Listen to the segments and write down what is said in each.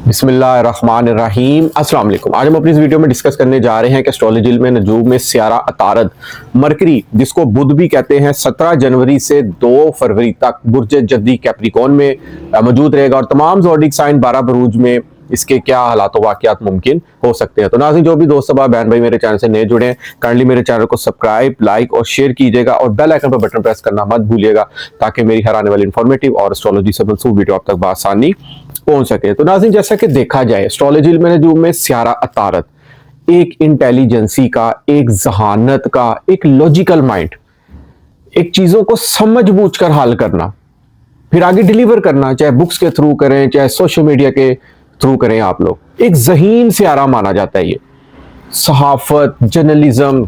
बिस्मिल्लाहिर्रहमानिर्रहीम। अस्सलाम वालेकुम। आज हम अपनी इस वीडियो में डिस्कस करने जा रहे हैं कि एस्ट्रोलॉजी में नजूम में सियारा अतारद मरकरी, जिसको बुध भी कहते हैं, 17 जनवरी से 2 फरवरी तक बुर्ज जद्दी कैप्रिकॉन में मौजूद रहेगा और तमाम ज़ोडिक साइन 12 बुरूज में इसके क्या हालात वाक़यात मुमकिन हो सकते हैं। तो नाज़रीन, जो भी दोस्त अब बहन भाई मेरे चैनल से नए जुड़े हैं, काइंडली मेरे चैनल को सब्सक्राइब, लाइक और शेयर कीजिएगा और बेल आइकन पर बटन प्रेस करना मत भूलिएगा ताकि मेरी हर आने वाली इंफॉर्मेटिव और एस्ट्रोलॉजी से मनसूब वीडियो आप तक बआसानी पहुंच सके। तो नाज़रीन, जैसा कि देखा जाए, एस्ट्रोलॉजी में नजूम में सियारा अतारद एक इंटेलिजेंसी का, एक जहानत का, एक लॉजिकल माइंड, एक चीजों को समझ बूझ कर हल करना, फिर आगे डिलीवर करना, चाहे बुक्स के थ्रू करें चाहे सोशल मीडिया के थ्रू करें, आप लोग एक ज़हीन सियारा माना जाता है। ये सहाफत, जर्नलिज्म,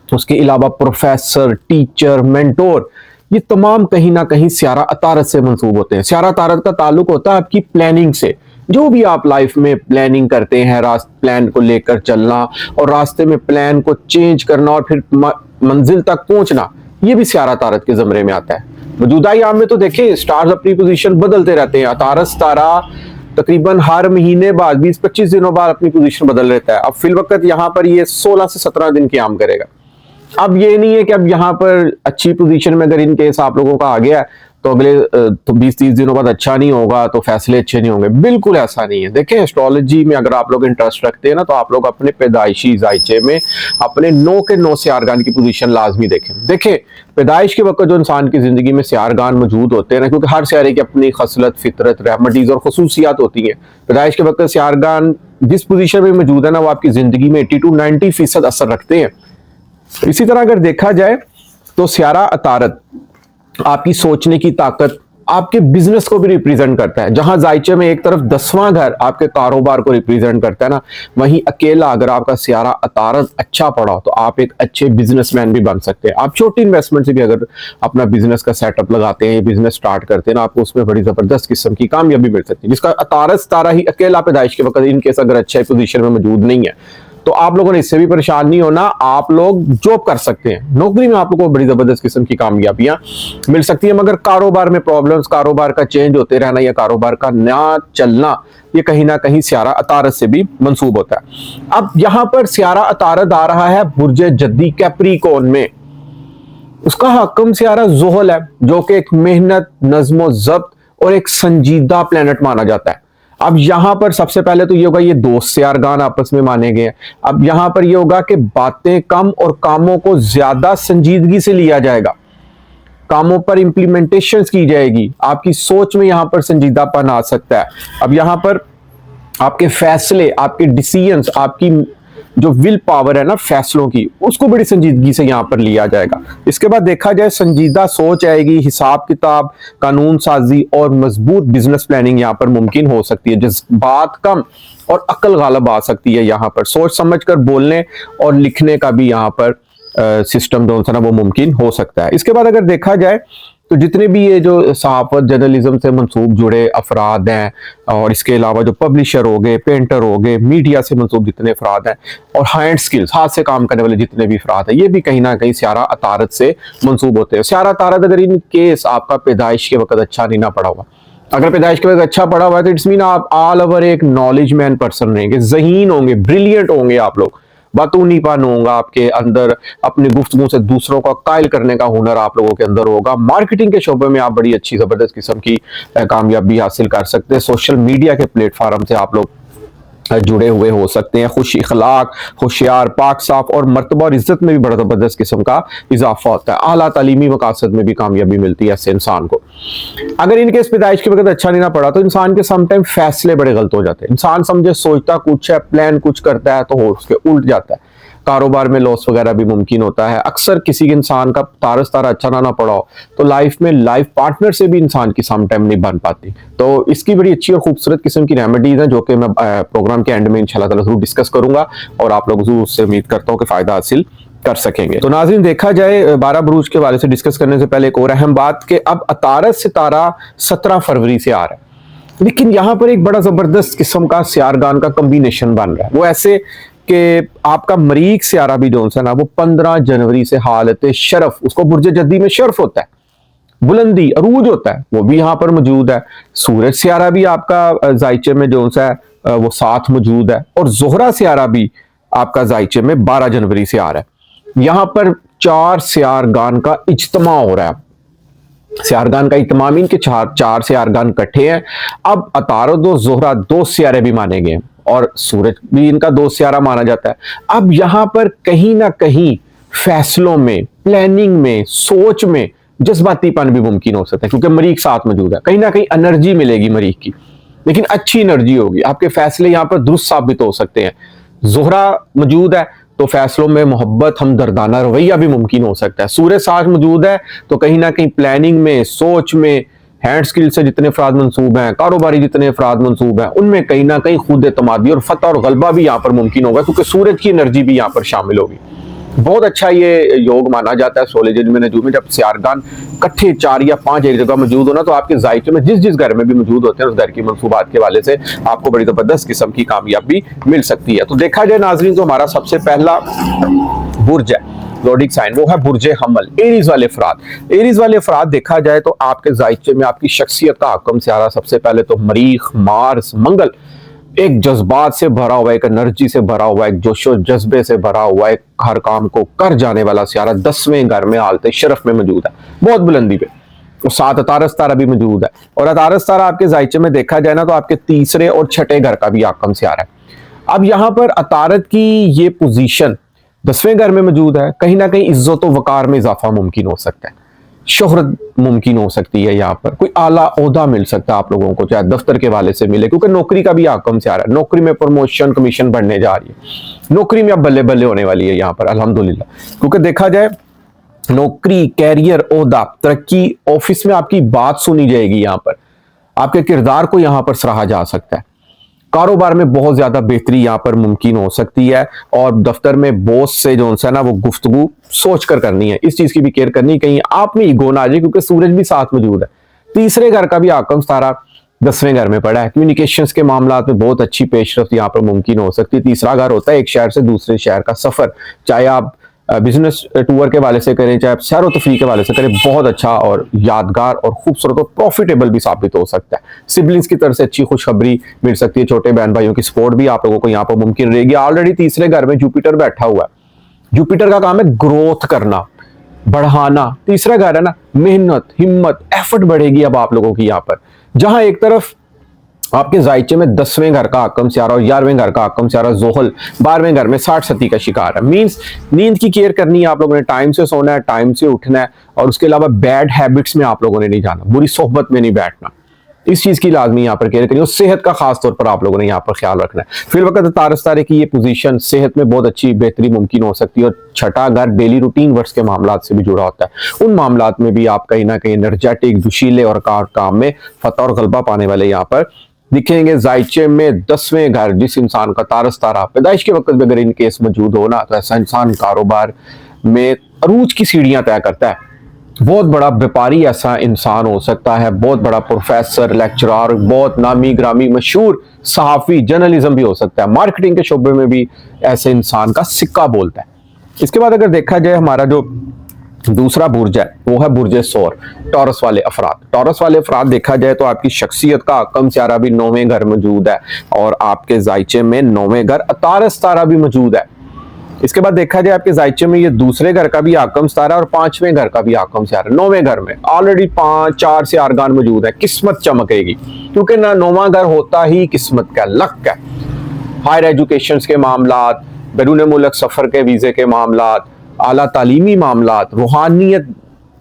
उसके अलावा प्रोफेसर, टीचर, मेंटोर, ये तमाम कहीं ना कहीं सियारा अतारद से मंसूब होते हैं। सियारा अतारद का ताल्लुक होता है आपकी प्लानिंग से। जो भी आप लाइफ में प्लानिंग करते हैं, प्लान को लेकर चलना और रास्ते में प्लान को चेंज करना और फिर मंजिल तक पहुंचना, ये भी सियारा अतारद के ज़मरे में आता है। मौजूदा याम में तो देखें, स्टार्स अपनी पोजीशन बदलते रहते हैं। अतारद सितारा तकरीबन हर महीने बाद 20-25 दिनों बाद अपनी पोजीशन बदल रहता है। अब फिल वक्त यहाँ पर ये 16 से 17 दिन की आम करेगा। अब ये नहीं है कि अब यहाँ पर अच्छी पोजीशन में अगर इन केस आप लोगों का आ गया तो अगले 20-30 दिनों बाद अच्छा नहीं होगा तो फैसले अच्छे नहीं होंगे। बिल्कुल ऐसा नहीं है। देखें, एस्ट्रोलॉजी में अगर आप लोग इंटरेस्ट रखते हैं ना, तो आप लोग अपने पैदाइशी जायचे में अपने 9 के 9 सियारगान की पोजीशन लाजमी देखें। पैदाइश के वक्त जो इंसान की जिंदगी में सियारगान मौजूद होते हैं ना, क्योंकि हर सियारे की अपनी खसलत, फितरत, रहमतीज और खसूसियात होती है। पैदाइश के वक्त सियारगान जिस पोजीशन में मौजूद है ना, वो आपकी जिंदगी में 80 to 90% असर रखते हैं। इसी तरह अगर देखा जाए तो सियारा अतारद आपकी सोचने की ताकत, आपके बिजनेस को भी रिप्रेजेंट करता है। जहां जायचे में एक तरफ 10वां घर आपके कारोबार को रिप्रेजेंट करता है ना, वहीं अकेला अगर आपका सियारा अतारद अच्छा पड़ा तो आप एक अच्छे बिजनेसमैन भी बन सकते हैं। आप छोटी इन्वेस्टमेंट से भी अगर अपना बिजनेस का सेटअप लगाते हैं, बिजनेस स्टार्ट करते हैं ना, आपको उसमें बड़ी जबरदस्त किस्म की कामयाबी मिल सकती है। जिसका अतारद सितारा ही अकेला पैदाइश के वक्त इनकेस अगर अच्छे पोजीशन में मौजूद नहीं है तो आप लोगों ने इससे भी परेशान नहीं होना। आप लोग जॉब कर सकते हैं, नौकरी में आप लोगों को बड़ी जबरदस्त किस्म की कामयाबियां मिल सकती है। मगर कारोबार में प्रॉब्लम्स, कारोबार का चेंज होते रहना या कारोबार का ना चलना, ये कहीं ना कहीं सियारा अतारद से भी मंसूब होता है। अब यहां पर सियारा अतारद आ रहा है बुर्ज जद्दी कैप्रिकॉन में। उसका हाकिम सियारा ज़ुहल है, जो कि एक मेहनत, नज़्म ज़ब्त और एक संजीदा प्लेनेट माना जाता है। अब यहां पर सबसे पहले तो ये होगा, ये दो सियारगान आपस में माने गए हैं। अब यहां पर ये होगा कि बातें कम और कामों को ज्यादा संजीदगी से लिया जाएगा, कामों पर इंप्लीमेंटेशन की जाएगी, आपकी सोच में यहां पर संजीदापन आ सकता है। अब यहां पर आपके फैसले, आपके डिसीजंस, आपकी जो विल पावर है ना फैसलों की, उसको बड़ी संजीदगी से यहां पर लिया जाएगा। इसके बाद देखा जाए, संजीदा सोच आएगी, हिसाब किताब, कानून साजी और मजबूत बिजनेस प्लानिंग यहां पर मुमकिन हो सकती है। जिस बात कम और अकल गालब आ सकती है। यहां पर सोच समझ कर बोलने और लिखने का भी यहां पर सिस्टम जो है ना वो मुमकिन हो सकता है। इसके बाद अगर देखा जाए तो जितने भी ये जो सहाफत, जर्नलिज्म से मंसूब जुड़े अफराद हैं और इसके अलावा जो पब्लिशर हो गए, पेंटर हो गए, मीडिया से मंसूब जितने अफराद हैं और हैंड स्किल्स, हाथ से काम करने वाले जितने भी अफराद हैं, ये भी कहीं ना कहीं सियारा अतारद से मंसूब होते हैं। सियारा अतारद अगर इन केस आपका पैदाइश के वक्त अच्छा नहीं ना पड़ा हुआ, अगर पैदाइश के वक्त अच्छा पड़ा हुआ है तो इट्स मीन आप ऑल ओवर एक नॉलेज मैन पर्सन रहेंगे, ज़हीन होंगे, ब्रिलियंट होंगे आप लोग, बातूनीपन होगा आपके अंदर, अपनी गुफ्तगू से दूसरों का कायल करने का हुनर आप लोगों के अंदर होगा। मार्केटिंग के शोबे में आप बड़ी अच्छी जबरदस्त किस्म की कामयाबी हासिल कर सकते हैं। सोशल मीडिया के प्लेटफॉर्म से आप लोग जुड़े हुए हो सकते हैं। खुश इखलाक, होशियार, पाक साफ और मर्तबा और इज्जत में भी बड़ा जबरदस्त किस्म का इजाफा होता है। आला तालीमी मकासद में भी कामयाबी मिलती है ऐसे इंसान को। अगर इनके इस पैदाइश के वक्त अच्छा नहीं ना पड़ा तो इंसान के समटाइम फैसले बड़े गलत हो जाते हैं। इंसान समझे सोचता कुछ है, प्लान कुछ करता है तो हो उसके उल्ट जाता है। कारोबार में लॉस वगैरह भी मुमकिन होता है। अक्सर किसी इंसान का तारा सितारा अच्छा ना पड़ा हो तो लाइफ में लाइफ पार्टनर से भी इंसान की सम टाइम नहीं बन पाती। तो इसकी बड़ी अच्छी और खूबसूरत किस्म की रेमेडीज हैं जो कि मैं प्रोग्राम के एंड में इंशाल्लाह ताला जरूर डिस्कस करूंगा और आप लोग जरूर उससे उम्मीद करता हूँ कि फायदा हासिल कर सकेंगे। तो नाज़रीन, देखा जाए 12 बुरूज के बारे से डिस्कस करने से पहले एक और अहम बात कि अब अतारद सितारा 17 फरवरी से आ रहा है, लेकिन यहाँ पर एक बड़ा जबरदस्त किस्म का सियारगान का कॉम्बिनेशन बन रहा है। वो ऐसे कि आपका मरीक सियारा भी जो है ना वो 15 जनवरी से हालत शरफ, उसको बुर्ज जद्दी में शरफ होता है, बुलंदी अरूज होता है वो भी यहाँ पर मौजूद है। सूरज सियारा भी आपका जायचे में जो सा है वो साथ मौजूद है, और जोहरा सियारा भी आपका जायचे में 12 जनवरी से आ रहा है। यहाँ पर 4 सियारगान का इज्तिमा हो रहा है। सियारगान का इज्तिमा मीन के चार सियारगान इकट्ठे हैं। अब अतारद और जोहरा 2 सियारे भी माने गए और सूरज भी इनका 2 सियारा माना जाता है। अब यहां पर कहीं ना कहीं फैसलों में, प्लानिंग में, सोच में जज्बातीपन भी मुमकिन हो सकता है, क्योंकि मरीख साथ मौजूद है। कहीं ना कहीं एनर्जी मिलेगी मरीख की, लेकिन अच्छी एनर्जी होगी। आपके फैसले यहां पर दुरुस्त साबित हो सकते हैं। जोहरा मौजूद है तो फैसलों में मोहब्बत, हमदर्दाना रवैया भी मुमकिन हो सकता है। सूरज साथ मौजूद है तो कहीं ना कहीं प्लानिंग में, सोच में, हैंड स्किल से जितने अफराद मंसूब हैं, कारोबारी जितने अफराद मंसूब हैं, उनमें कहीं ना कहीं खुद एतमादी और फतह और गलबा भी यहाँ पर मुमकिन होगा, क्योंकि सूरज की एनर्जी भी यहाँ पर शामिल होगी। बहुत अच्छा ये योग माना जाता है एस्ट्रोलॉजी में, नजूम में। जब सियारगान इकट्ठे 4 या 5 एक जगह मौजूद होना, तो आपके जायके में जिस जिस घर में भी मौजूद होते हैं, उस घर की मंसूबात के वाले से आपको बड़ी जबरदस्त किस्म की कामयाबी मिल सकती है। तो देखा जाए नाजरीन, तो हमारा सबसे पहला बुर्ज है, ज़ोडिक साइन, वो है बुर्ज हमल, एरीज वाले अफराद। एरीज वाले अफराद देखा जाए तो आपके जायचे में आपकी शख्सियत का हकम सियारा सबसे पहले तो मरीख, मार्स, मंगल, एक जज्बात से भरा हुआ, एक एनर्जी से भरा हुआ, एक जोशो जज्बे से भरा हुआ, एक हर काम को कर जाने वाला सियारा 10वें घर में हालत शरफ में मौजूद है, बहुत बुलंदी पे। और साथ अतारस तारा भी मौजूद है, और अतारस तारा आपके जायचे में देखा जाए ना तो आपके 3रे और 6ठे घर का भी आकम सियारा है। अब यहाँ पर अतारत की ये पोजीशन 10वें घर में मौजूद है, कहीं ना कहीं इज्जत व वकार में इजाफा मुमकिन हो सकता है, शोहरत मुमकिन हो सकती है, यहाँ पर कोई आला ओहदा मिल सकता है आप लोगों को, चाहे दफ्तर के वाले से मिले, क्योंकि नौकरी का भी आकम से आ रहा है। नौकरी में प्रमोशन, कमीशन बढ़ने जा रही है, नौकरी में अब बल्ले बल्ले होने वाली है यहाँ पर अल्हम्दुलिल्लाह। क्योंकि देखा जाए नौकरी, कैरियर, ओहदा, तरक्की, ऑफिस में आपकी बात सुनी जाएगी, यहाँ पर आपके किरदार को यहाँ पर सराहा जा सकता है। कारोबार में बहुत ज्यादा बेहतरी यहाँ पर मुमकिन हो सकती है, और दफ्तर में बॉस से जो है ना वो गुफ्तगू सोच कर करनी है, इस चीज की भी केयर करनी, कहीं आप में ईगो ना आ जाए, क्योंकि सूरज भी साथ मौजूद है। 3रे घर का भी आकम तारा 10वें घर में पड़ा है। कम्युनिकेशंस के मामला में बहुत अच्छी पेशरफ्त यहाँ पर मुमकिन हो सकती है। 3रा घर होता है एक शहर से दूसरे शहर का सफर, चाहे आप बिजनेस टूर के वाले से करें, चाहे आप सैर व तफरीह के वाले से करें, बहुत अच्छा और यादगार और खूबसूरत और प्रॉफिटेबल भी साबित हो सकता है। सिबलिंग्स की तरफ से अच्छी खुशखबरी मिल सकती है, छोटे बहन भाइयों की सपोर्ट भी आप लोगों को यहाँ पर मुमकिन रहेगी। ऑलरेडी 3रे घर में जुपिटर बैठा हुआ है, जुपिटर का काम है ग्रोथ करना, बढ़ाना। 3रा घर है ना, मेहनत, हिम्मत, एफर्ट बढ़ेगी अब आप लोगों की यहाँ पर। जहां एक तरफ आपके जायचे में 10वें घर का आकम सियारा और 11वें घर का आकम सियारा जोहल 12वें घर में 60 सती का शिकार है। मींस नींद की केयर करनी है आप लोगों ने, टाइम से सोना है, टाइम से उठना है, और उसके अलावा बैड हैबिट्स में आप लोगों ने नहीं जाना, बुरी सोहबत में नहीं बैठना, इस चीज की लाजमी यहाँ पर केयर करनी है। और सेहत का खास तौर पर आप लोगों ने यहाँ पर ख्याल रखना है। फिर वक्त तारस तारे की ये पोजीशन सेहत में बहुत अच्छी बेहतरी मुमकिन हो सकती है। और 6ठा घर डेली रूटीन वर्क्स के मामला से भी जुड़ा होता है, उन मामला में भी आप कहीं ना कहीं एनर्जेटिक, जोशीले और काम में फतह और गलबा पाने वाले यहाँ पर दिखेंगे। जायचे में 10वें घर जिस इंसान का तारस तारा पैदाइश के वक्त में अगर इन केस मौजूद हो ना, तो ऐसा इंसान कारोबार में अरूज की सीढ़ियां तय करता है। बहुत बड़ा व्यापारी ऐसा इंसान हो सकता है, बहुत बड़ा प्रोफेसर, लेक्चरर, बहुत नामी ग्रामी मशहूर सहाफी, जर्नलिज्म भी हो सकता है। मार्केटिंग के शोबे में भी ऐसे इंसान का सिक्का बोलता है। इसके बाद अगर देखा जाए हमारा जो दूसरा बुर्ज है वो है बुर्ज सौर, टॉरस वाले अफराद। टॉरस वाले अफराद देखा जाए तो आपकी शख्सियत का आकम सियारा भी 9वें घर मौजूद है, और आपके जायचे में 9वें घर अतारस तारा भी मौजूद है। इसके बाद देखा जाए आपके जायचे में ये दूसरे घर का भी आकम सितारा और 5वें घर का भी आकम सितारा। 9वें घर में ऑलरेडी 4 से आरगान मौजूद है, किस्मत चमकेगी, क्योंकि ना 9वां घर होता ही किस्मत का, लक है। हायर एजुकेशन के मामला, बैरून मुल्क सफर के वीजे के मामला, आला तालीमी मामला, रूहानियत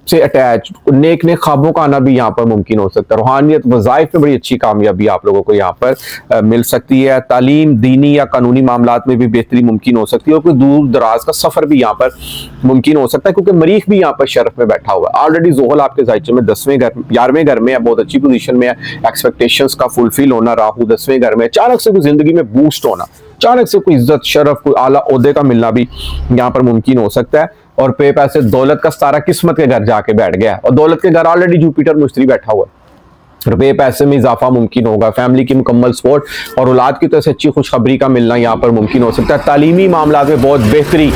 से अटैच नेक नेक ख्वाबों का आना भी यहाँ पर मुमकिन हो सकता है। रूहानियत वज़ाइफ में बड़ी अच्छी कामयाबी आप लोगों को यहाँ पर मिल सकती है। तालीम, दीनी या कानूनी मामलात में भी बेहतरी मुमकिन हो सकती है, और कोई दूर दराज का सफर भी यहाँ पर मुमकिन हो सकता है, क्योंकि मरीख भी यहाँ पर शरफ में बैठा हुआ है। ऑलरेडी जोहल आपके जायचे में 10वें घर 11वें घर में है, बहुत अच्छी पोजीशन में है। एक्सपेक्टेशंस का फुलफिल होना, राहु 10वें घर में, अचानक से कोई जिंदगी में बूस्ट होना, अचानक से कोई इज्जत, शरफ, कोई आला ओहदे का मिलना भी यहाँ पर मुमकिन हो सकता है। और पे पैसे दौलत का सितारा किस्मत के घर जाके बैठ गया, और दौलत के घर ऑलरेडी जुपिटर मुश्तरी बैठा हुआ है। रुपये पैसे में इजाफा मुमकिन होगा, फैमिली की मुकम्मल सपोर्ट और औलाद की तरफ से अच्छी खुशखबरी का मिलना यहाँ पर मुमकिन हो सकता है। तालीमी मामला में बहुत बेहतरी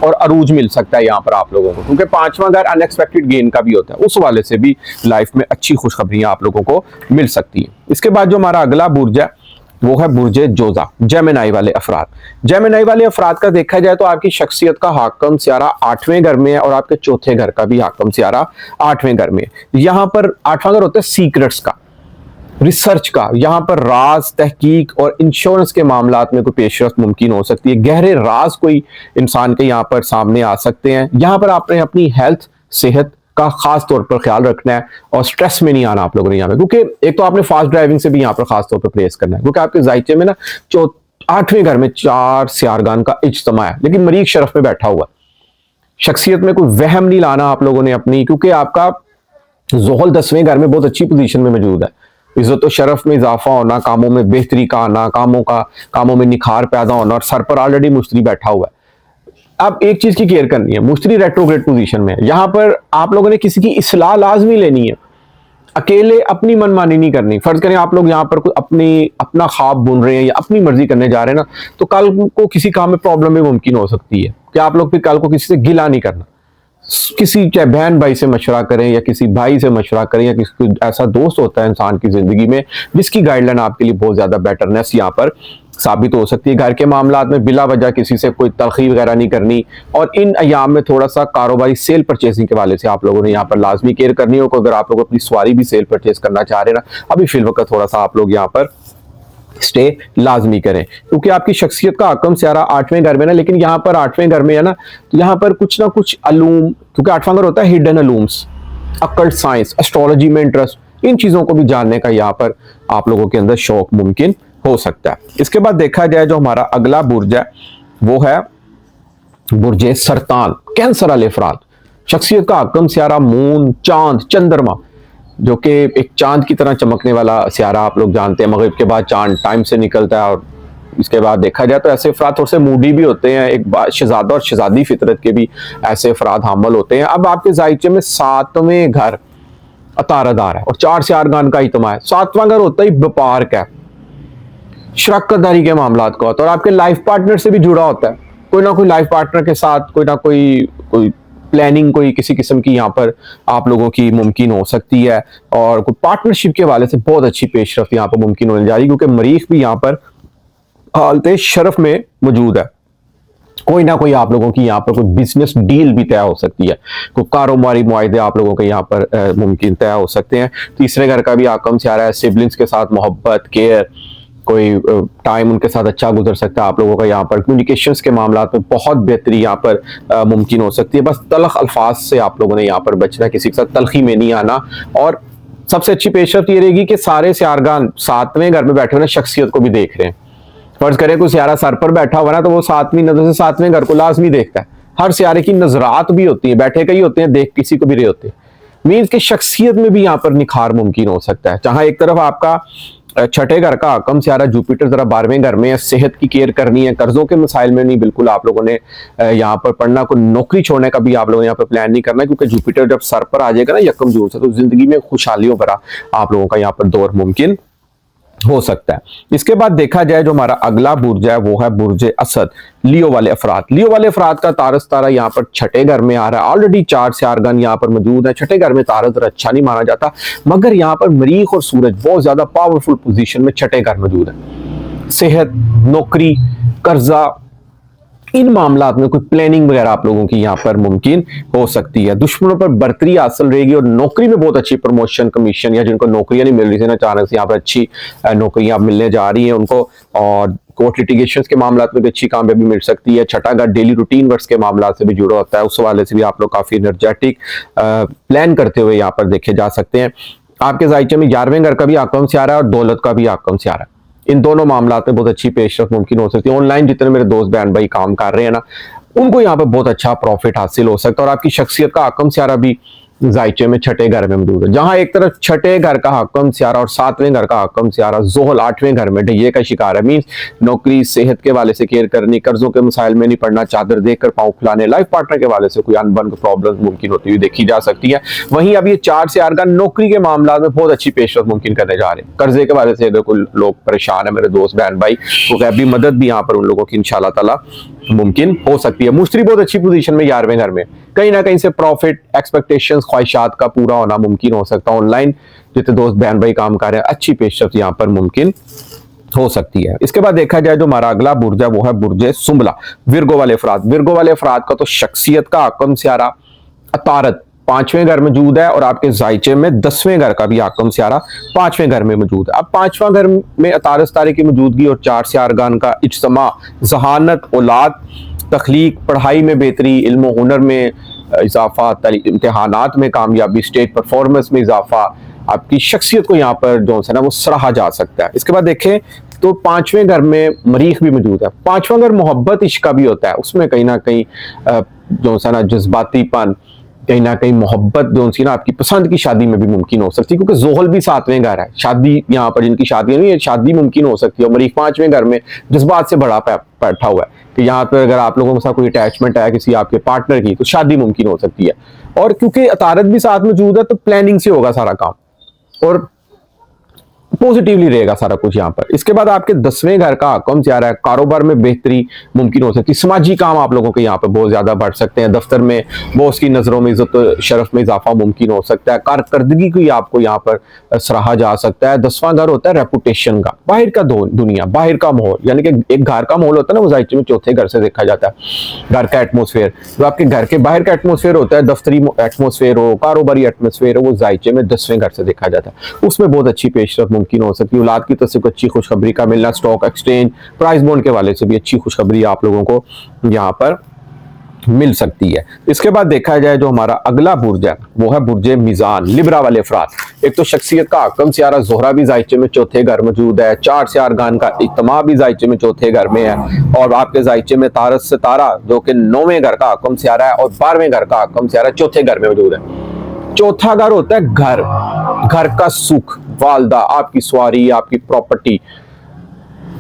और अरूज मिल सकता है यहाँ पर आप लोगों को, क्योंकि पांचवा घर अनएक्सपेक्टेड गेन का भी होता है, उस वाले से भी लाइफ में अच्छी खुशखबरियां आप लोगों को मिल सकती है। इसके बाद जो हमारा अगला बुर्ज है वो है बुर्जे जोजा, जेमिनी वाले अफराद। जेमिनी वाले अफराद का देखा जाए तो आपकी शख्सियत का हाकम सियारा 8वें घर में है और आपके चौथे घर का भी हाकम सियारा 8वें घर में है। यहां पर 8वां घर होता है सीक्रेट्स का, रिसर्च का, यहाँ पर राज, तहकीक और इंश्योरेंस के मामलात में कोई पेशरफ्त मुमकिन हो सकती है। गहरे राज कोई इंसान के यहाँ पर सामने आ सकते हैं। यहाँ पर आपने अपनी हेल्थ, सेहत का खास तौर पर ख्याल रखना है और स्ट्रेस में नहीं आना आप लोगों ने यहाँ पे, क्योंकि एक तो आपने फास्ट ड्राइविंग से भी यहाँ पर खास तौर पर परहेज करना है, क्योंकि आपके जायचे में ना 8वें घर में 4 सियारगान का इज्तिमा है, लेकिन मरीज शरफ में बैठा हुआ। शख्सियत में कोई वहम नहीं लाना आप लोगों ने अपनी, क्योंकि आपका ज़ोहल 10वें घर में बहुत अच्छी पोजीशन में मौजूद है। इज्जत और शरफ में इजाफा होना, कामों में बेहतरी का आना, कामों में निखार पैदा होना, और सर पर ऑलरेडी मुश्तरी बैठा हुआ है। अब एक चीज की केयर करनी है, मुश्तरी रेट्रोग्रेड पोजीशन में है। यहां पर आप लोगों ने किसी की इस्लाह लाजमी लेनी है, अकेले अपनी मनमानी नहीं करनी। फर्ज करें आप लोग यहाँ पर अपना ख्वाब बुन रहे हैं या अपनी मर्जी करने जा रहे हैं ना, तो कल को किसी काम में प्रॉब्लम भी मुमकिन हो सकती है कि आप लोग फिर कल को किसी से गिला नहीं करना। किसी चाहे बहन भाई से मशवरा करें या किसी भाई से मशवरा करें या किसी ऐसा दोस्त होता है इंसान की जिंदगी में जिसकी गाइडलाइन आपके लिए बहुत ज्यादा बेटरनेस यहाँ पर साबित हो सकती है। घर के मामलात में बिला वजह किसी से कोई तलखी वगैरह नहीं करनी, और इन अयाम में थोड़ा सा कारोबारी सेल परचेसिंग के वाले से आप लोगों ने यहाँ पर लाजमी केयर करनी हो। अगर आप लोग अपनी सवारी भी सेल परचेज करना चाह रहे हैं ना, अभी फिल वक्त थोड़ा सा आप लोग यहाँ पर स्टे लाजमी करें, क्योंकि आपकी शख्सियत का हाकम सियारा 8वें घर में ना, लेकिन यहाँ पर 8वें घर में है ना, तो यहाँ पर कुछ ना कुछ अलूम, क्योंकि 8वां घर होता है हिडन अलूम्स, अकल्ट साइंस, एस्ट्रोलॉजी में इंटरेस्ट, इन चीजों को भी जानने का यहाँ पर आप लोगों के अंदर शौक मुमकिन हो सकता है। इसके बाद देखा जाए जो हमारा अगला बुर्ज है वो है बुर्जे सरतान, कैंसर वाले अफराद। शख्सियत का हाकम सियारा मून, चांद, चंद्रमा, जो कि एक चांद की तरह चमकने वाला सियारा आप लोग जानते हैं। मगरिब के बाद चांद टाइम से निकलता है, और इसके बाद देखा जाए तो ऐसे अफराद थोड़े से मूडी भी होते हैं। एक शहजादा और शहजादी फितरत के भी ऐसे अफराद हामिल होते हैं। अब आपके जायचे में 7वें घर अतारदार है और 4 सियारगान का इज्तिमा है। 7वां घर होता ही व्यापार का, शराकतदारी के मामलात का होता है, और आपके लाइफ पार्टनर से भी जुड़ा होता है। कोई ना कोई लाइफ पार्टनर के साथ कोई ना कोई प्लानिंग कोई किसी किस्म की यहाँ पर आप लोगों की मुमकिन हो सकती है, और कोई पार्टनरशिप के हवाले से बहुत अच्छी पेशरफ्त यहाँ पर मुमकिन होने जा रही है, क्योंकि मरीख भी यहाँ पर हालत शरफ में मौजूद है। कोई ना कोई आप लोगों की यहाँ पर कोई बिजनेस डील भी तय हो सकती है, कोई कारोबारी मुआहदे आप लोगों के यहाँ पर मुमकिन तय हो सकते हैं। तीसरे घर का भी आकम से आ रहा है, सिबलिंग्स के साथ मोहब्बत, केयर, कोई टाइम उनके साथ अच्छा गुजर सकता है आप लोगों का। यहाँ पर कम्युनिकेशंस के मामलात में बहुत बेहतरी यहाँ पर मुमकिन हो सकती है। बस तलख अल्फाज से आप लोगों ने यहाँ पर बचना, किसी के साथ तलखी में नहीं आना, और सबसे अच्छी पेशरफ्त ये रहेगी कि सारे सियारगान 7वें घर में बैठे हुए शख्सियत को भी देख रहे हैं। फर्ज करें कोई सियारा सर पर बैठा हुआ ना, तो वो 7वीं नजर से 7वें घर को लाजमी देखता है। हर सियारे की नजरात भी होती है, बैठे कई होते हैं, देख किसी को भी रहे होते हैं। मीन्स की शख्सियत में भी यहाँ पर निखार मुमकिन हो सकता है। जहां एक तरफ आपका 6ठे घर का हाकम सियारा जुपिटर जरा 12वें घर में है, सेहत की केयर करनी है, कर्जों के मसाइल में नहीं बिल्कुल आप लोगों ने यहाँ पर पढ़ना, कोई नौकरी छोड़ने का भी आप लोगों ने यहाँ पर प्लान नहीं करना, क्योंकि जुपिटर जब सर पर आ जाएगा ना 1 जून से, तो जिंदगी में खुशहालियों भरा आप लोगों का यहाँ पर दौर मुमकिन हो सकता है। इसके बाद देखा जाए जो हमारा अगला बुर्ज है वो है बुर्ज असद, लियो वाले अफराद। लियो वाले अफराद का तारस तारा यहाँ पर 6ठे घर में आ रहा है। ऑलरेडी 4 सियारगान यहाँ पर मौजूद है। 6ठे घर में तारस अच्छा नहीं माना जाता, मगर यहाँ पर मरीख और सूरज बहुत ज्यादा पावरफुल पोजीशन में 6ठे घर मौजूद है। सेहत, नौकरी, कर्जा, इन मामलात में कोई प्लानिंग वगैरह आप लोगों की यहाँ पर मुमकिन हो सकती है। दुश्मनों पर बर्तरी हासिल रहेगी, और नौकरी में बहुत अच्छी प्रमोशन, कमीशन, या जिनको नौकरियां नहीं मिल रही थी ना, अचानक से यहाँ पर अच्छी नौकरियां मिलने जा रही हैं उनको, और कोर्ट लिटिगेशन के मामलात में भी अच्छी कामयाबी मिल सकती है। 6ठा घर डेली रूटीन वर्क के मामलात से भी जुड़ा होता है, उस हवाले से भी आप लोग काफी एनर्जेटिक प्लान करते हुए यहाँ पर देखे जा सकते हैं। आपके जायचे में 11वें घर का भी आकम से आ रहा है और दौलत का भी आकम से आ रहा है। इन दोनों मामलात में बहुत अच्छी पेशरफ्त मुमकिन हो सकती है। ऑनलाइन जितने मेरे दोस्त बहन भाई काम कर रहे हैं ना, उनको यहाँ पर बहुत अच्छा प्रॉफिट हासिल हो सकता है, और आपकी शख्सियत का आकम सियारा भी जायचे में छठे घर में मौजूद है। जहां एक तरफ छठे घर का हकम सियारा और सातवें घर का हकम सियारा जोहल आठवें घर में ढैये का शिकार है। मीन्स नौकरी, सेहत के वाले से केयर करनी, कर्जों के मसाइल में नहीं पड़ना, चादर देखकर पांव फुलाने, लाइफ पार्टनर के वाले से कोई अनबन प्रॉब्लम मुमकिन होती हुई देखी जा सकती है। वहीं अब ये चार सियार का नौकरी के मामला में बहुत अच्छी पेशरफ मुमकिन करने जा रहे हैं। कर्जे के वाले से अगर कोई लोग परेशान है, मेरे दोस्त बहन भाई, तो गैबी मदद भी यहाँ पर उन लोगों की इंशाल्लाह ताला मुमकिन हो सकती है। मुश्तरी बहुत अच्छी पोजीशन में 11वें घर में, कहीं ना कहीं से प्रॉफिट, एक्सपेक्टेशंस, ख्वाहिशात का पूरा होना मुमकिन हो सकता है। ऑनलाइन जितने दोस्त बहन भाई काम कर रहे हैं, अच्छी पेशरफ यहाँ पर मुमकिन हो सकती है। इसके बाद देखा जाए जो हमारा अगला बुर्ज है वो है बुर्ज सुंबला, विर्गो वाले अफराद। विर्गो वाले अफराद का तो शख्सियत का हकम सियारा अतारत 5वें घर मौजूद है और आपके जायचे में 10वें घर का भी हकम सियारा 5वें घर में मौजूद है। अब 5वां घर में अतारत तारे की मौजूदगी और चार सियारगान का इज्तिमा, जहानत, औलाद, तख्लीक, पढ़ाई में बेहतरी, इल्म हुनर में इजाफा, इम्तिहानात में कामयाबी, स्टेज परफॉर्मेंस में इजाफा, आपकी शख्सियत को यहाँ पर जो है ना वो सराहा जा सकता है। इसके बाद देखें तो 5वें घर में मरीख भी मौजूद है। 5वां घर मोहब्बत इश्क का भी होता है, उसमें कहीं ना कहीं जो है ना जज्बातीपन, कहीं ना कहीं मोहब्बत जो सी ना आपकी पसंद की शादी में भी मुमकिन हो सकती है, क्योंकि जोहल भी 7वें घर है। शादी यहाँ पर जिनकी शादी नहीं है, शादी मुमकिन हो सकती है। और मरीख 5वें घर में जज्बात से बड़ा बैठा हुआ है कि यहाँ पर अगर आप लोगों के साथ कोई अटैचमेंट है किसी आपके पार्टनर की, तो शादी मुमकिन हो सकती है। और क्योंकि अतारत भी साथ मौजूद है तो प्लानिंग से होगा सारा काम और पॉजिटिवली रहेगा सारा कुछ यहाँ पर। इसके बाद आपके 10वें घर का हकम सियारा है, कारोबार में बेहतरी मुमकिन हो सकती है। समाजी काम आप लोगों के यहाँ पर बहुत ज्यादा बढ़ सकते हैं। दफ्तर में बॉस की नजरों में इज्जत शरफ में इजाफा मुमकिन हो सकता है। कारकर्दगी को आपको यहाँ पर सराहा जा सकता है। 10वां घर होता है रेपुटेशन का, बाहर का दुनिया, बाहर का माहौल, यानी कि एक घर का माहौल होता है ना, वो जायचे में चौथे घर से देखा जाता है। घर का एटमोसफेयर जो आपके घर के बाहर का एटमोसफेयर होता है, दफ्तरी एटमोसफेयर हो, कारोबारी एटमोसफेयर हो, वो जायचे में 10वें घर से देखा जाता है। उसमें बहुत अच्छी पेशरफ मुमकिन हो सकती है। औलाद की तरफ से अच्छी खुशखबरी का मिलना, स्टॉक एक्सचेंज, प्राइस बॉन्ड के वाले से भी अच्छी खुशखबरी आप लोगों को यहाँ पर मिल सकती है। इसके बाद देखा जाए जो हमारा अगला बुर्ज है वो है बुर्ज मीजान, लिब्रा वाले अफराद। एक तो शख्सियत का हकम सियारा जोहरा भी जायचे में चौथे घर मौजूद है, चार सियारगान का इज्तिमा भी जायचे में चौथे घर में है, और आपके जायचे में तारत सितारा जो कि 9वें घर का हकम सियारा है और 12वें घर का हकम सियारा चौथे घर में मौजूद है। चौथा घर होता है घर, घर का सुख, वालदा, आपकी सवारी, आपकी प्रॉपर्टी,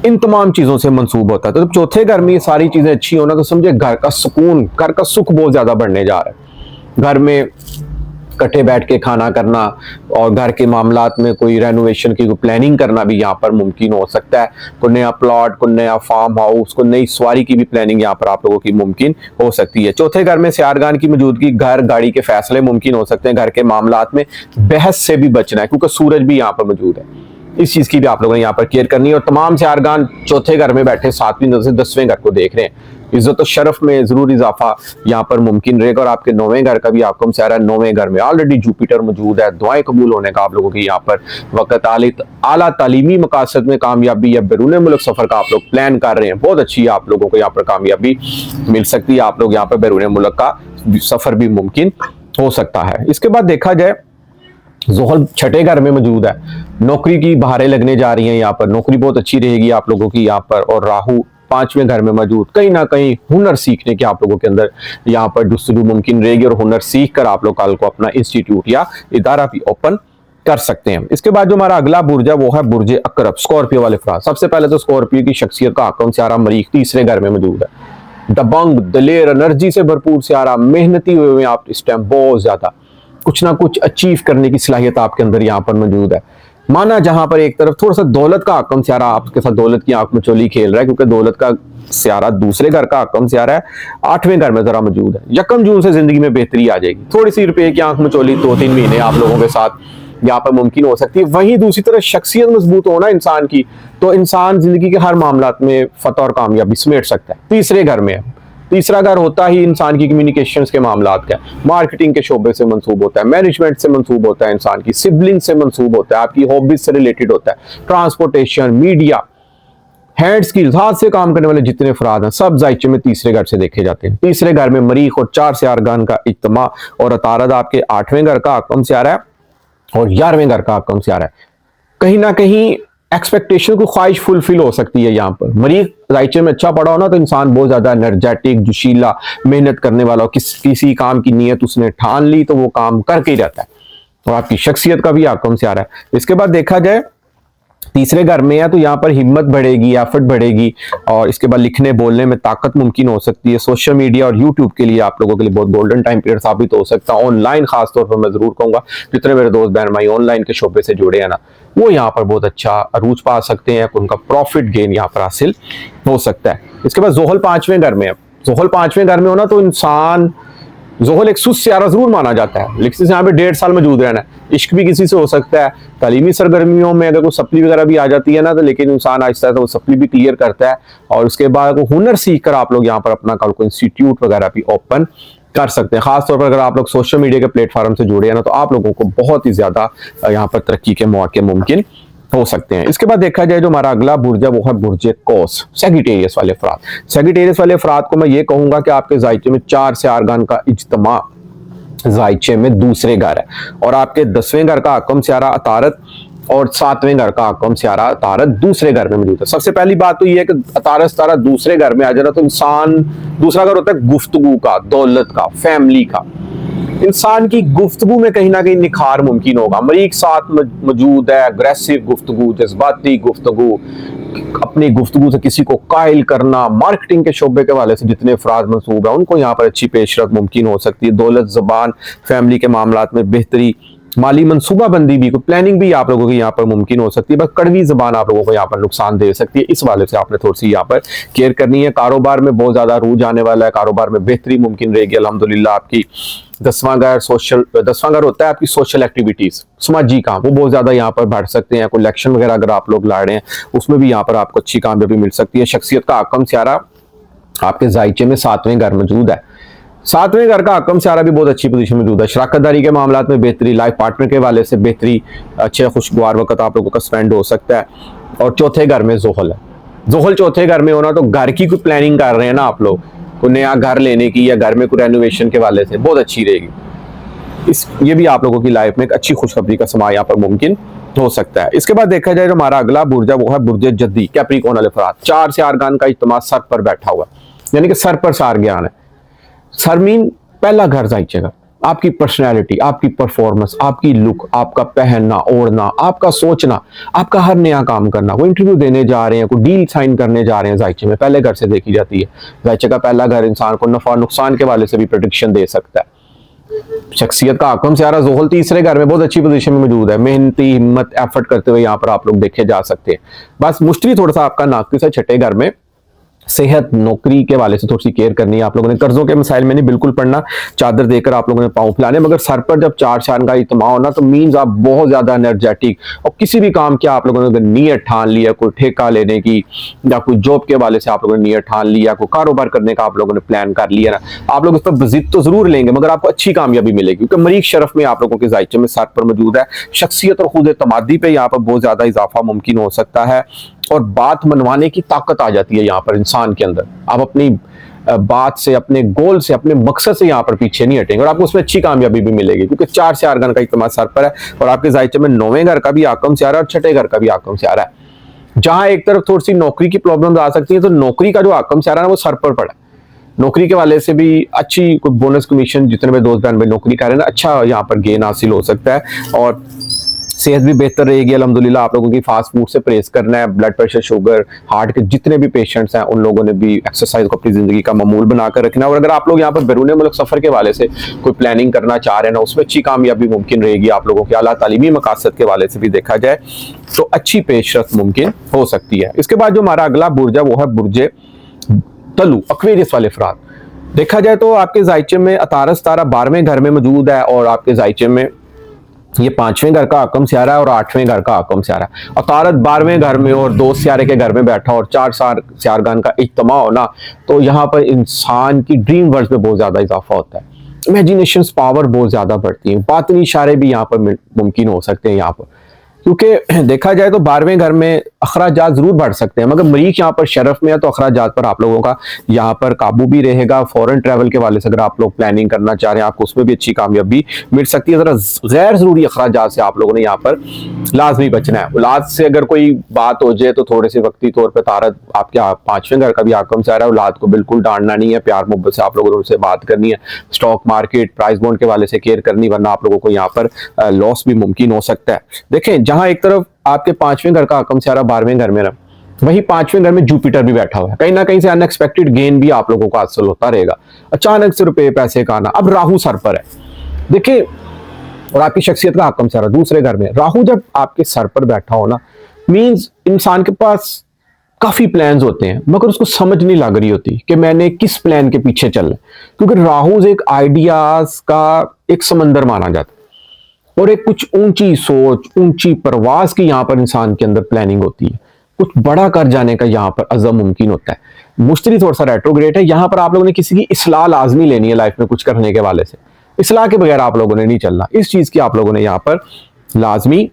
इन तमाम चीजों से मंसूब होता है। तो जब चौथे घर में ये सारी चीजें अच्छी होना तो समझे घर का सुकून, घर का सुख बहुत ज्यादा बढ़ने जा रहा है। घर में इकट्ठे बैठ के खाना करना और घर के मामलात में कोई रेनोवेशन की प्लानिंग करना भी यहाँ पर मुमकिन हो सकता है। कोई नया प्लॉट, कोई नया फार्म हाउस, कोई नई सवारी की भी प्लानिंग यहाँ पर आप लोगों की मुमकिन हो सकती है। चौथे घर में सियारगान की मौजूदगी, घर गाड़ी के फैसले मुमकिन हो सकते हैं। घर के मामलात में बहस से भी बचना है क्योंकि सूरज भी यहाँ पर मौजूद है, इस चीज की भी आप लोगों ने यहाँ पर केयर करनी है। और तमाम सियारगान चौथे घर में बैठे 7वीं नजर से 10वें घर को देख रहे हैं, इज्जत और शरफ में जरूर इजाफा यहाँ पर मुमकिन रहेगा। और आपके 9वें घर का भी आपको सियारा 9वें घर में ऑलरेडी जुपिटर मौजूद है, दुआएं कबूल होने का आप लोगों की यहाँ पर वक्त, आला तालीमी मकासद में कामयाबी या बैरून मुल्क सफर का आप लोग प्लान कर रहे हैं, बहुत अच्छी आप लोगों को यहाँ पर कामयाबी मिल सकती है। आप लोग यहाँ पर बैरून मुल्क का सफर भी मुमकिन हो सकता है। इसके बाद देखा जाए जोहल छठे घर में मौजूद है, नौकरी की बहारें लगने जा रही हैं, यहाँ पर नौकरी बहुत अच्छी रहेगी आप लोगों की यहाँ पर। और राहु 5वें घर में मौजूद, कहीं ना कहीं हुनर सीखने की आप लोगों के अंदर यहाँ पर जुस्तजू मुमकिन रहेगी और हुनर सीख कर आप लोग कल को अपना इंस्टीट्यूट या इदारा भी ओपन कर सकते हैं। इसके बाद जो हमारा अगला बुर्ज है वो है बुर्ज अकरब, स्कॉर्पियो वाले अफराद। सबसे पहले तो स्कॉर्पियो की शख्सियत का हकम सियारा मरीख 3रे घर में मौजूद है। दबंग, दलेर, एनर्जी से भरपूर सियारा, मेहनती हुए आप इस टाइम बहुत ज्यादा कुछ ना कुछ अचीव करने की सलाहियत आपके अंदर यहाँ पर मौजूद है। माना जहां पर एक तरफ थोड़ा सा दौलत का हकम सियारा आपके साथ दौलत की आंख में चोली खेल रहा है, क्योंकि दौलत का सियारा 2रे घर का हकम सियारा है, 8वें घर में जरा मौजूद है। 1 जून से जिंदगी में बेहतरी आ जाएगी, थोड़ी सी रुपए की आंख में चोली 2-3 महीने आप लोगों के साथ यहाँ पर मुमकिन हो सकती है। वहीं दूसरी तरफ शख्सियत मजबूत होना इंसान की, तो इंसान जिंदगी के हर मामलात में फतह और कामयाबी समेट सकता है। 3रे घर में है, 3रा घर होता ही इंसान की कम्युनिकेशंस के मामलात का, मार्केटिंग के शोबे से मंसूब होता है, मैनेजमेंट से मंसूब होता है, इंसान की सिबलिंग से मंसूब होता है, आपकी हॉबीज से रिलेटेड होता है, ट्रांसपोर्टेशन, मीडिया, हैंड स्किल्स, हाथ से काम करने वाले जितने अफराद हैं सब जायचे में 3रे घर से देखे जाते हैं। 3रे घर में मरीख और 4 सियारगान का इज्तिमा और अतारद आपके 8वें घर का हकम सियारा है और 11वें घर का हकम सियारा है। कहीं ना कहीं एक्सपेक्टेशन को ख्वाहिश फुलफिल हो सकती है। यहाँ पर मरीज जायचे में अच्छा पड़ा हो ना तो इंसान बहुत ज्यादा एनर्जेटिक, जोशीला, मेहनत करने वाला हो, किसी काम की नीयत उसने ठान ली तो वो काम करके ही रहता है, और आपकी शख्सियत का भी आकम से आ रहा है। इसके बाद देखा जाए तीसरे घर में है तो यहाँ पर हिम्मत बढ़ेगी, एफर्ट बढ़ेगी, और इसके बाद लिखने बोलने में ताकत मुमकिन हो सकती है। सोशल मीडिया और यूट्यूब के लिए आप लोगों के लिए बहुत गोल्डन टाइम पीरियड साबित हो सकता है। ऑनलाइन खासतौर पर मैं जरूर कहूंगा, जितने मेरे दोस्त बहन भाई ऑनलाइन के शोबे से जुड़े हैं ना, वो यहाँ पर बहुत अच्छा अरूज पा सकते हैं, उनका प्रॉफिट गेन यहाँ पर हासिल हो सकता है। इसके बाद जोहल 5वें घर में है। जोहल 5वें घर में होना तो इंसान, जोहल एक सुस्त सियारा जरूर माना जाता है, लेकिन यहाँ पे 1.5 साल मौजूद रहना है। इश्क भी किसी से हो सकता है, तालीमी सरगर्मियों में अगर कोई सप्ली वगैरह भी आ जाती है ना, तो लेकिन इंसान आहिस्ता आहिस्ता वो सप्ली भी क्लियर करता है, और उसके बाद वो हुनर सीख कर आप लोग यहाँ पर अपना कल को इंस्टीट्यूट वगैरह भी ओपन कर सकते हैं। खासतौर पर अगर आप लोग सोशल मीडिया के प्लेटफॉर्म से जुड़े हैं ना, तो आप लोगों को बहुत ही ज्यादा यहाँ पर तरक्की के मौके मुमकिन हो सकते हैं। इसके बाद देखा जाए जो हमारा अगला बुर्ज है वो है बुर्ज कौस, सैगिटेरियस वाले अफराद। सैगिटेरियस वाले अफराद को मैं ये कहूंगा कि आपके जायचे में 4 से आरगान का इज्तिमा जायचे में दूसरे घर है, और आपके 10वें घर का आकम स्यारा अतारत और 7वें घर का आकम स्यारा अतारत दूसरे घर में मौजूद है। सबसे पहली बात तो ये है कि अतारत सतारा दूसरे घर में आ जाना तो इंसान, दूसरा घर होता है गुफ्तगू का, दौलत का, फैमिली का। इंसान की गुफ्तगू में कहीं ना कहीं निखार मुमकिन होगा। मरीक साथ मौजूद है, अग्रेसिव गुफ्तगू, जज्बाती गुफ्तगू, अपनी गुफ्तगू से किसी को कायल करना, मार्केटिंग के शोबे के वाले से जितने अफराद मंसूब है उनको यहाँ पर अच्छी पेशरफ मुमकिन हो सकती है। दौलत, ज़बान, फैमिली के मामलात में बेहतरी, माली मनसूबाबंदी भी, प्लानिंग भी आप लोगों की यहाँ पर मुमकिन हो सकती है। बस कड़वी जबान आप लोगों को यहाँ पर नुकसान दे सकती है, इस वाले से आपने थोड़ी सी यहाँ पर केयर करनी है। कारोबार में बहुत ज्यादा रूज आने वाला है, कारोबार में बेहतरी मुमकिन रहेगी अल्हम्दुलिल्लाह। आपकी 10वां घर होता है आपकी सोशल एक्टिविटीज, समाजी काम, वो बहुत ज्यादा यहाँ पर बढ़ सकते हैं। कोई इलेक्शन वगैरह अगर आप लोग लड़ रहे हैं उसमें भी यहाँ पर आपको अच्छी कामयाबी मिल सकती है। शख्सियत का आकम स्यारा आपके जायचे में 7वें घर मौजूद है। 7वें घर का आकम स्यारा भी बहुत अच्छी पोजीशन में मौजूद है। शराकतदारी के मामलात में बेहतरी, लाइफ पार्टनर के वाले से बेहतरी, अच्छे खुशगवार वक्त आप लोगों का स्पेंड हो सकता है। और चौथे घर में जोहल है। जोहल चौथे घर में होना तो घर की कोई प्लानिंग कर रहे हैं ना आप लोग, कोई नया घर लेने की या घर में कोई रेनोवेशन के वाले से, बहुत अच्छी रहेगी। ये भी आप लोगों की लाइफ में एक अच्छी खुशखबरी का समा यहाँ पर मुमकिन हो सकता है। इसके बाद देखा जाए जो हमारा अगला बुर्ज है वो है बुर्ज जद्दी, कैप्रिकॉर्न वाले अफराद। 4 से आरगान का इज्तिमा सर पर बैठा हुआ, यानी कि सर पर सार ज्ञान है। सरमीन पहला घर जायचेगा, आपकी पर्सनैलिटी, आपकी परफॉर्मेंस, आपकी लुक, आपका पहनना ओढ़ना, आपका सोचना, आपका हर नया काम करना। कोई इंटरव्यू देने जा रहे हैं, कोई डील साइन करने जा रहे हैं, जायचे में पहले घर से देखी जाती है। जायचे का पहला घर इंसान को नफा नुकसान के वाले से भी प्रेडिक्शन दे सकता है। शख्सियत का आकम स्यारा जोहल तीसरे घर में बहुत अच्छी पोजीशन में मौजूद है। मेहनती, हिम्मत, एफर्ट करते हुए यहाँ पर आप लोग देखे जा सकते हैं। बस मुश्किल थोड़ा सा आपका नाकिस है छठे घर में। सेहत, नौकरी के वाले से थोड़ी सी केयर करनी है आप लोगों ने। कर्जों के मसाइल में नहीं बिल्कुल पड़ना, चादर देकर आप लोगों ने पांव फैलाने, मगर सर पर जब 4 शान का इत्मा होना तो मीन्स आप बहुत ज्यादा एनर्जेटिक, और किसी भी काम की आप लोगों ने नीयत ठान लिया, कोई ठेका लेने की या कोई जॉब के वाले से आप लोगों ने नीयत ठान लिया, कोई कारोबार करने का आप लोगों ने प्लान कर लिया ना, आप लोग इस पर जिद तो जरूर लेंगे मगर आपको अच्छी कामयाबी मिलेगी, क्योंकि मरीक शरफ में आप लोगों के जायचे में सर पर मौजूद है। शख्सियत और खुद एतमादी पे यहाँ पर बहुत ज्यादा इजाफा मुमकिन हो सकता है, और बात मनवाने की ताकत आ जाती है यहाँ पर इंसान के अंदर। आप अपनी बात से, अपने गोल से, अपने मकसद से यहाँ पर पीछे नहीं हटेंगे, और आपको उसमें अच्छी कामयाबी भी मिलेगी, क्योंकि 4 से आरगान का इत्मा सर पर है, और आपके जायचे में 9वें घर का भी आकम स्यारा और छठे घर का भी आकम स्यारा है। जहां एक तरफ थोड़ी सी नौकरी की प्रॉब्लम आ सकती है, तो नौकरी का जो आकम स्यारा है वो सर पर पड़ा है। नौकरी के वाले से भी अच्छी कोई बोनस कमीशन, जितने मेरे दोस्त बहन भाई नौकरी कर रहे हैं ना, अच्छा यहाँ पर गेन हासिल हो सकता है, और सेहत भी बेहतर रहेगी अल्हम्दुलिल्लाह। आप लोगों की फास्ट फूड से परहेज करना है। ब्लड प्रेशर, शुगर, हार्ट के जितने भी पेशेंट्स हैं उन लोगों ने भी एक्सरसाइज को अपनी जिंदगी का मामूल बनाकर रखना है। और अगर आप लोग यहाँ पर बैरून मुल्क सफर के वाले से कोई प्लानिंग करना चाह रहे हैं ना, उसमें अच्छी कामयाबी मुमकिन रहेगी। आप लोगों के आला तालीमी मकासद के वाले से भी देखा जाए तो अच्छी पेशरफ मुमकिन हो सकती है। इसके बाद जो हमारा अगला बुर्ज है वो है बुर्ज तलु, एक्वेरियस वाले अफराद। देखा जाए तो आपके जायचे में अतारस तारा 12वें घर में मौजूद है, और आपके जायचे में ये 5वें घर का आकम स्यारा है और 8वें घर का आकम स्यारा है। अतारत 12वें घर में और 2 स्यारे के घर में बैठा और 4 स्यारगान का इज्तिमा होना, तो यहाँ पर इंसान की ड्रीम वर्ल्ड में बहुत ज्यादा इजाफा होता है। इमेजिनेशन पावर बहुत ज्यादा बढ़ती है, बातनी इशारे भी यहाँ पर मुमकिन हो सकते हैं। यहाँ पर क्योंकि देखा जाए तो 12वें घर में अखराजात जरूर बढ़ सकते हैं, मगर मरीख यहाँ पर शरफ में है तो अखराजात पर आप लोगों का यहाँ पर काबू भी रहेगा। फॉरेन ट्रैवल के वाले से अगर आप लोग प्लानिंग करना चाह रहे हैं, आपको उसमें भी अच्छी कामयाबी मिल सकती है। जरा गैर जरूरी अखराजात से आप लोगों ने यहाँ पर लाजमी बचना है। औलाद से अगर कोई बात हो जाए तो थोड़े से वक्ती तौर पर तारत आपके 5वें घर का भी आकम से आ रहा है। औलाद को बिल्कुल डांटना नहीं है, प्यार मोहब्बत से आप लोगों ने उनसे बात करनी है। स्टॉक मार्केट प्राइस बॉन्ड के वाले से केयर करनी, वरना आप लोगों को यहाँ पर लॉस भी मुमकिन हो सकता है। देखें, जहां एक तरफ आपके 5वें घर का आकम से आ रहा 12वें घर में ना, वही 5वें घर में जुपिटर भी बैठा हुआ है। कहीं ना कहीं से अनएक्सपेक्टेड गेन भी आप लोगों को हासिल होता रहेगा, अचानक से रुपए पैसे का आना। अब राहु सर पर है, देखिए, और आपकी शख्सियत का आकम से आ रहा दूसरे घर में। राहु जब आपके सर पर बैठा हो ना, मींस इंसान के पास काफी प्लान्स होते हैं, मगर उसको समझ नहीं लग रही होती कि मैंने किस प्लान के पीछे चलना है। क्योंकि राहु एक आइडियाज का एक समंदर माना जाता है, और एक कुछ ऊंची सोच, ऊंची परवाज की यहाँ पर इंसान के अंदर प्लानिंग होती है। कुछ बड़ा कर जाने का यहाँ पर अज़म मुमकिन होता है। मुश्तरी थोड़ा सा रेट्रोग्रेड है, यहाँ पर आप लोगों ने किसी की इस्लाह लाजमी लेनी है लाइफ में कुछ करने के वाले से। इस्लाह के बगैर आप लोगों ने नहीं चलना, इस चीज की आप लोगों ने यहाँ पर लाजमी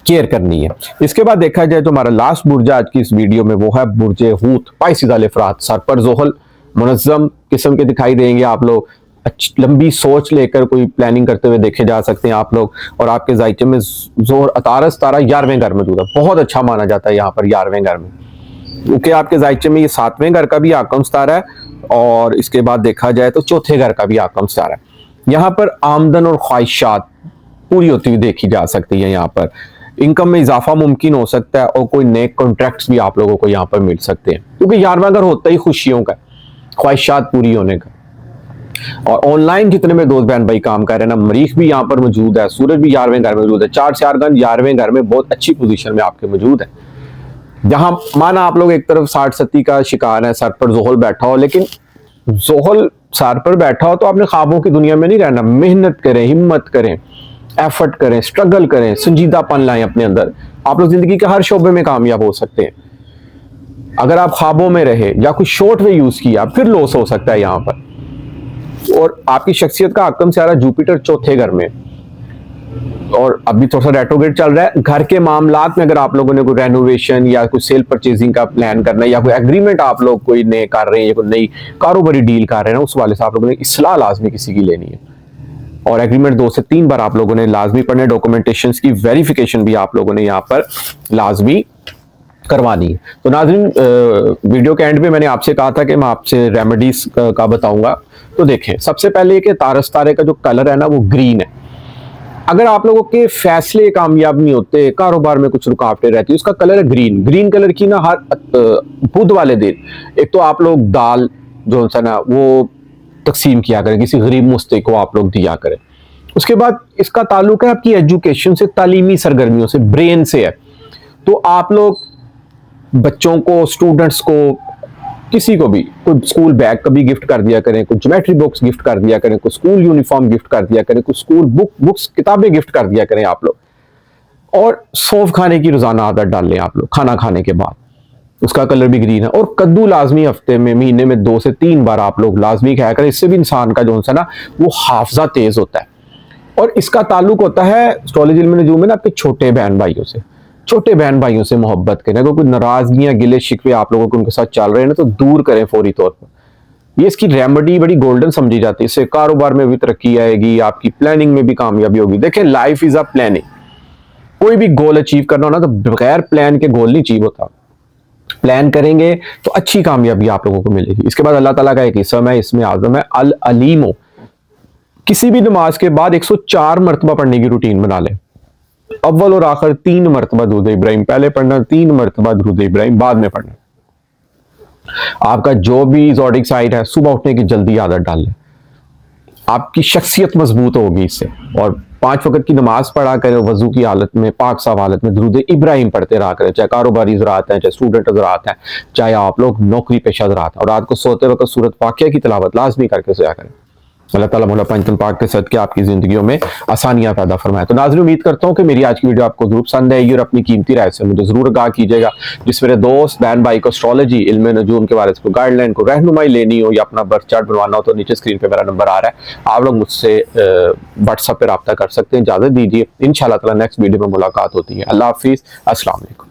केयर करनी है। इसके बाद देखा जाए तो हमारा लास्ट बुर्ज आज की इस वीडियो में वो है बुर्ज हूत, पाइसिस अल-इफरात। सर पर जोहल मुनज़्ज़म किस्म के दिखाई देंगे आप लोग। लंबी सोच लेकर कोई प्लानिंग करते हुए देखे जा सकते हैं आप लोग। और आपके जायचे में जोहर अतारस तारा 11वें घर मौजूद है, बहुत अच्छा माना जाता है यहाँ पर 11वें घर में, क्योंकि आपके जायचे में ये 7वें घर का भी आकम सितारा है, और इसके बाद देखा जाए तो चौथे घर का भी आकम सितारा है। यहाँ पर आमदन और ख्वाहिशात पूरी होती हुई देखी जा सकती है। यहाँ पर इनकम में इजाफा मुमकिन हो सकता है, और कोई नए कॉन्ट्रैक्ट्स भी आप लोगों को यहाँ पर मिल सकते हैं, क्योंकि 11वां घर होता ही खुशियों का, ख्वाहिशात पूरी होने का। और ऑनलाइन जितने में दोस्त बहन भाई काम कर रहे हैं ना, मरीख भी यहाँ पर मौजूद है, सूरज भी 11वें घर में मौजूद है। 4 11वें घर में बहुत अच्छी पोजीशन में आपके मौजूद है। जहां माना आप लोग एक तरफ 60 का शिकार है, सर पर जोहल बैठा हो, लेकिन जोहल सर पर बैठा हो तो आपने ख्वाबों की दुनिया में नहीं रहना। मेहनत करें, हिम्मत करें, एफर्ट करें, स्ट्रगल करें, संजीदापन लाएं अपने अंदर। आप लोग जिंदगी के हर शोबे में कामयाब हो सकते हैं। अगर आप ख्वाबों में रहे या कुछ शॉर्ट वे यूज किया, फिर लॉस हो सकता है यहाँ पर। और आपकी शख्सियत का आकम से आ रहा जुपिटर चौथे घर में, और अभी थोड़ा सा रेट्रोग्रेड चल रहा है। घर के मामलात में अगर आप लोगों ने कोई रेनोवेशन या कोई सेल परचेजिंग का प्लान करना है, या कोई एग्रीमेंट आप लोग कोई नए कर रहे हैं, या कोई नई कारोबारी डील कर रहे हैं, उस वाले से आप लोगों ने इस्लाह लाजमी किसी की लेनी है। और एग्रीमेंट 2 से 3 बार आप लोगों ने लाजमी पढ़ने, डॉक्यूमेंटेशन की वेरिफिकेशन भी आप लोगों ने यहाँ पर लाजमी करवानी है। तो नाज़रीन, वीडियो के एंड में मैंने आपसे कहा था कि मैं आपसे रेमेडीज का बताऊंगा। तो देखें, सबसे पहले कि तारस तारे का जो कलर है ना, वो ग्रीन है। अगर आप लोगों के फैसले कामयाब नहीं होते, कारोबार में कुछ रुकावटें रहती है, उसका कलर है ग्रीन। ग्रीन कलर की ना हर बुध वाले दिन एक तो आप लोग दाल जो है ना वो तकसीम किया करें, किसी गरीब मुस्तहिक को आप लोग दिया करें। उसके बाद इसका ताल्लुक है आपकी एजुकेशन से, तालीमी सरगर्मियों से, ब्रेन से है। तो आप लोग बच्चों को, स्टूडेंट्स को, किसी को भी कुछ स्कूल बैग कभी गिफ्ट कर दिया करें, कुछ ज्योमेट्री बॉक्स गिफ्ट कर दिया करें, कुछ स्कूल यूनिफॉर्म गिफ्ट कर दिया करें, कुछ स्कूल बुक्स किताबें गिफ्ट कर दिया करें आप लोग। और सौंफ खाने की रोजाना आदत डाल लें आप लोग खाना खाने के बाद, उसका कलर भी ग्रीन है। और कद्दू लाजमी हफ्ते में, महीने में 2 से 3 बार आप लोग लाजमी खाया करें। इससे भी इंसान का जो है ना वो हाफजा तेज होता है। और इसका ताल्लुक होता है एस्ट्रोलॉजी में, नजूम में ना, आपके छोटे बहन भाइयों से। छोटे बहन भाइयों से मोहब्बत करें। अगर कोई नाराजगियां, गिले शिकवे आप लोगों को उनके साथ चल रहे हैं ना, तो दूर करें फौरी तौर पर। ये इसकी रेमेडी बड़ी गोल्डन समझी जाती है। इससे कारोबार में भी तरक्की आएगी, आपकी प्लानिंग में भी कामयाबी होगी। देखें, लाइफ इज अ प्लानिंग। कोई भी गोल अचीव करना हो ना, तो बगैर प्लान के गोल नहीं अचीव होता। प्लान करेंगे तो अच्छी कामयाबी आप लोगों को मिलेगी। इसके बाद अल्लाह ताला का एक इसम है, इसमें आजम है अल अलीमो। किसी भी नमाज के बाद 104 मरतबा पढ़ने की रूटीन बना लें। अव्वल और आखिर 3 मरतबा दुरूद इब्राहिम पहले पढ़ना, 3 मरतबा दुरूद इब्राहिम बाद में पढ़ना। आपका जो भी ज़ोडिक साइड है, सुबह उठने की जल्दी आदत डाल लें, आपकी शख्सियत मजबूत होगी इससे। और 5 वक्त की नमाज पढ़ा करें, वजू की हालत में, पाक साफ हालत में दुरूद इब्राहिम पढ़ते रहा करें, चाहे कारोबारी ज़रात हैं, चाहे स्टूडेंट ज़रात हैं, चाहे आप लोग नौकरी पेशा ज़रात हैं। और रात को सोते वक्त सूरत वाक़िया की तिलावत लाजमी करके सोया करें। अल्लाह ताला मौला पंचतन पाक के सदके आपकी ज़िंदगियों में आसानियां पैदा फरमाए। तो नाज़रीन, उम्मीद करता हूँ कि मेरी आज की वीडियो आपको ज़रूर पसंद आएगी और अपनी कीमती राय से मुझे ज़रूर आगाह कीजिएगा। जिस मेरे दोस्त बहन भाई को एस्ट्रोलॉजी, इल्म नजूम के बारे में कोई गाइडलाइन, को रहनुमाई लेनी हो या अपना बर्थ चार्ट बनवाना हो तो नीचे स्क्रीन पर मेरा नंबर आ रहा है, आप लोग मुझसे व्हाट्सएप पर रब्ता कर सकते हैं। इजाज़त दीजिए, इंशाअल्लाह ताला नेक्स्ट वीडियो में मुलाकात होती है। अल्लाह हाफिज़, अस्सलाम वालेकुम।